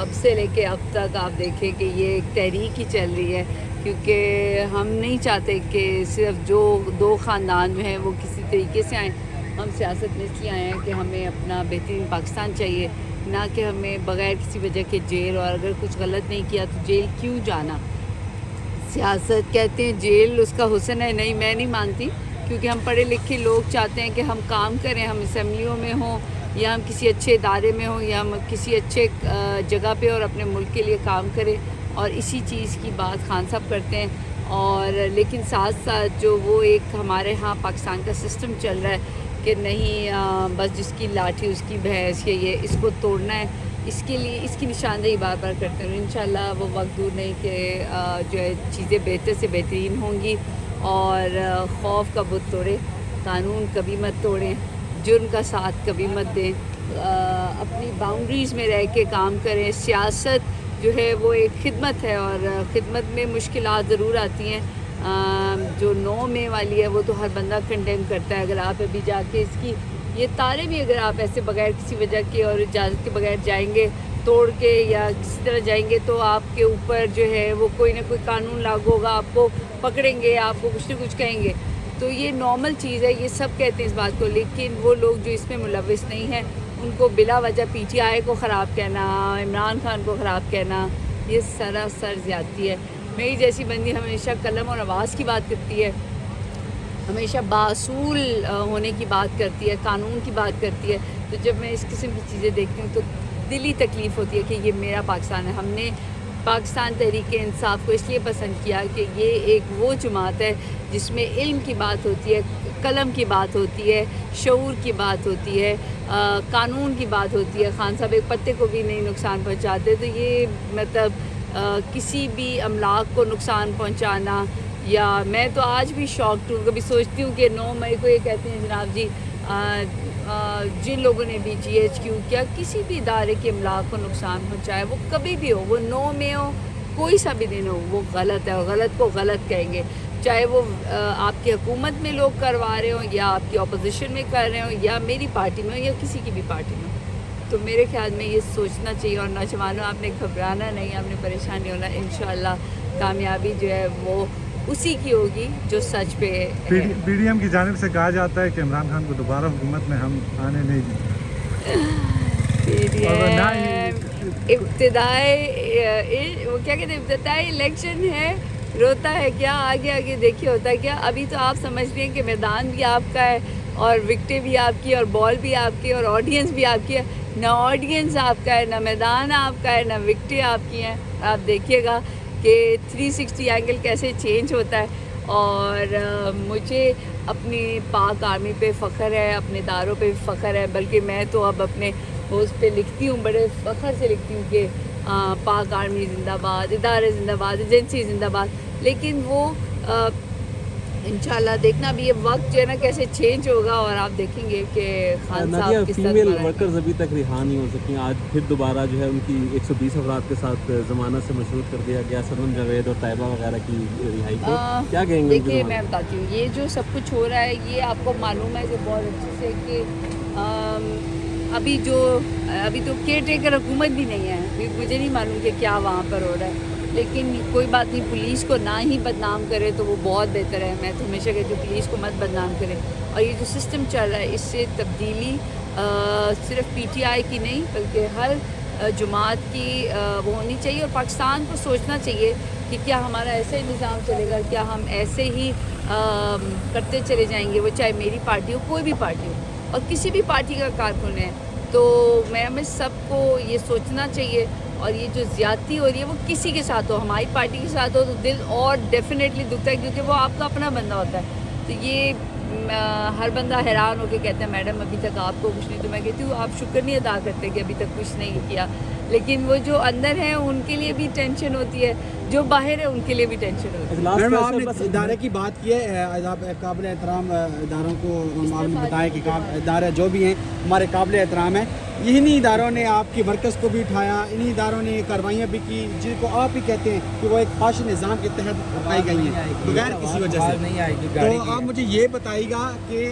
تب سے لے کے اب تک آپ دیکھیں کہ یہ ایک تحریک ہی چل رہی ہے، کیونکہ ہم نہیں چاہتے کہ صرف جو دو خاندان جو ہیں وہ کسی طریقے سے آئیں. ہم سیاست میں اس لیے آئے ہیں کہ ہمیں اپنا بہترین پاکستان چاہیے، نہ کہ ہمیں بغیر کسی وجہ کے جیل، اور اگر کچھ غلط نہیں کیا تو جیل کیوں جانا. سیاست کہتے ہیں جیل اس کا حسن ہے، نہیں میں نہیں مانتی، کیونکہ ہم پڑھے لکھے لوگ چاہتے ہیں کہ ہم کام کریں، ہم اسمبلیوں میں ہوں یا ہم کسی اچھے ادارے میں ہوں یا ہم کسی اچھے جگہ پہ اور اپنے ملک کے لیے کام کریں، اور اسی چیز کی بات خان صاحب کرتے ہیں. اور لیکن ساتھ ساتھ جو وہ ایک ہمارے ہاں پاکستان کا سسٹم چل رہا ہے کہ نہیں بس جس کی لاٹھی اس کی بھینس، یہ اس کو توڑنا ہے، اس کے لیے اس کی نشاندہی بار بار کرتے ہیں. انشاءاللہ وہ وقت دور نہیں کہ جو ہے چیزیں بہتر سے بہترین ہوں گی. اور خوف کا بت توڑے، قانون کبھی مت توڑیں، جرم کا ساتھ کبھی مت دیں، اپنی باؤنڈریز میں رہ کے کام کریں. سیاست جو ہے وہ ایک خدمت ہے، اور خدمت میں مشکلات ضرور آتی ہیں. جو 9 مئی والی ہے وہ تو ہر بندہ کنڈیم کرتا ہے. اگر آپ ابھی جا کے اس کی یہ تارے بھی اگر آپ ایسے بغیر کسی وجہ کے اور اجازت کے بغیر جائیں گے توڑ کے یا کسی طرح جائیں گے تو آپ کے اوپر جو ہے وہ کوئی نہ کوئی قانون لاگو ہوگا، آپ کو پکڑیں گے، آپ کو کچھ نہ کچھ کہیں گے. تو یہ نارمل چیز ہے، یہ سب کہتے ہیں اس بات کو، لیکن وہ لوگ جو اس میں ملوث نہیں ہیں ان کو بلا وجہ پی ٹی آئی کو خراب کہنا، عمران خان کو خراب کہنا، یہ سراسر زیادتی ہے. میری جیسی بندی ہمیشہ قلم اور آواز کی بات کرتی ہے، ہمیشہ باصول ہونے کی بات کرتی ہے، قانون کی بات کرتی ہے. تو جب میں اس قسم کی چیزیں دیکھتی ہوں تو دلی تکلیف ہوتی ہے کہ یہ میرا پاکستان ہے. ہم نے پاکستان تحریک انصاف کو اس لیے پسند کیا کہ یہ ایک وہ جماعت ہے جس میں علم کی بات ہوتی ہے، قلم کی بات ہوتی ہے، شعور کی بات ہوتی ہے، قانون کی بات ہوتی ہے. خان صاحب ایک پتے کو بھی نہیں نقصان پہنچاتے. تو یہ مطلب کسی بھی املاک کو نقصان پہنچانا، یا میں تو آج بھی شاکڈ ہوں، کبھی سوچتی ہوں کہ 9 مئی کو یہ کہتے ہیں جناب جی جن لوگوں نے بھی جی ایچ کیو کیا کسی بھی ادارے کے املاک کو نقصان پہنچایا، وہ کبھی بھی ہو، وہ 9 مئی ہو، کوئی سا بھی دن ہو، وہ غلط ہے، اور غلط کو غلط کہیں گے، چاہے وہ آپ کی حکومت میں لوگ کروا رہے ہوں یا آپ کی اپوزیشن میں کر رہے ہوں یا میری پارٹی میں ہو یا کسی کی بھی پارٹی میں. تو میرے خیال میں یہ سوچنا چاہیے. اور نوجوانوں آپ نے گھبرانا نہیں، آپ نے پریشان نہیں ہونا. انشاءاللہ کامیابی جو ہے وہ اسی کی ہوگی جو سچ پہ ہے. پی ڈی ایم کی جانب سے کہا جاتا ہے کہ عمران خان کو دوبارہ حکومت میں ہم آنے نہیں دیں. پی ڈی ایم وہ کیا کہتے ہیں ابتدائی الیکشن ہے، روتا ہے کیا، آگے آگے دیکھیے ہوتا ہے کیا. ابھی تو آپ سمجھ رہے ہیں کہ میدان بھی آپ کا ہے اور وکٹیں بھی آپ کی اور بال بھی آپ کی اور آڈینس بھی آپ کی ہے. نہ آڈینس آپ کا ہے، نہ میدان آپ کا ہے، نہ وکٹیں آپ کی ہیں. آپ دیکھیے گا کہ 360 اینگل کیسے چینج ہوتا ہے. اور مجھے اپنی پاک آرمی پہ فخر ہے، اپنے اداروں پہ بھی فخر ہے. بلکہ میں تو اب اپنے اس پہ لکھتی ہوں، بڑے فخر سے لکھتی ہوں کہ پاک آرمی زندہ باد، ادارے زندہ باد، ایجنسی زندہ باد. لیکن وہ انشاءاللہ دیکھنا بھی یہ وقت جو ہے نا کیسے چینج ہوگا، اور آپ دیکھیں گے کہ خان صاحب کس طرح فیمیل ورکرز ابھی تک رہا نہیں ہو سکی. آج پھر دوبارہ جو ہے ان کی 120 افراد کے ساتھ ضمانت سے مشروط کر دیا گیا، سرون جاوید اور طیبہ وغیرہ کی رہائی کو. کیا کہیں گے؟ دیکھیے میں بتاتی ہوں، یہ جو سب کچھ ہو رہا ہے یہ آپ کو معلوم ہے کہ بہت اچھے سے کہ ابھی تو کیئر ٹیکر حکومت بھی نہیں ہے. مجھے نہیں معلوم کہ کیا وہاں پر ہو رہا ہے، لیکن کوئی بات نہیں، پولیس کو نہ ہی بدنام کرے تو وہ بہت بہتر ہے. میں تو ہمیشہ کہتی ہوں پولیس کو مت بدنام کرے. اور یہ جو سسٹم چل رہا ہے اس سے تبدیلی صرف پی ٹی آئی کی نہیں بلکہ ہر جماعت کی وہ ہونی چاہیے. اور پاکستان کو سوچنا چاہیے کہ کیا ہمارا ایسا ہی نظام چلے گا، کیا ہم ایسے ہی کرتے چلے جائیں گے، وہ چاہے میری پارٹی ہو، کوئی بھی پارٹی ہو، اور کسی بھی پارٹی کا کارکن ہے. تو ہمیں سب کو یہ سوچنا چاہیے. اور یہ جو زیادتی ہو رہی ہے وہ کسی کے ساتھ ہو، ہماری پارٹی کے ساتھ ہو تو دل اور ڈیفینیٹلی دکھتا ہے، کیونکہ وہ آپ کا اپنا بندہ ہوتا ہے. تو یہ ہر بندہ حیران ہو کے کہتا ہے میڈم ابھی تک آپ کو کچھ نہیں. تو میں کہتی ہوں آپ شکر نہیں ادا کرتے کہ ابھی تک کچھ نہیں کیا. لیکن وہ جو اندر ہیں ان کے لیے بھی ٹینشن ہوتی ہے، جو باہر ہے ان کے لیے بھی ٹینشن ہوتی ہے. میڈم آپ نے ادارے کی بات کی ہے، آپ قابل احترام اداروں کو آپ نے بتایا کہ ادارے جو بھی ہیں ہمارے قابل احترام ہیں. انہی اداروں نے آپ کی مرکز کو بھی اٹھایا، انہی اداروں نے کارروائیاں بھی کی جن کو آپ ہی کہتے ہیں کہ وہ ایک فاشی نظام کے تحت اٹھائی گئی ہیں بغیر کسی وجہ سے. تو آپ مجھے یہ بتائیے گا کہ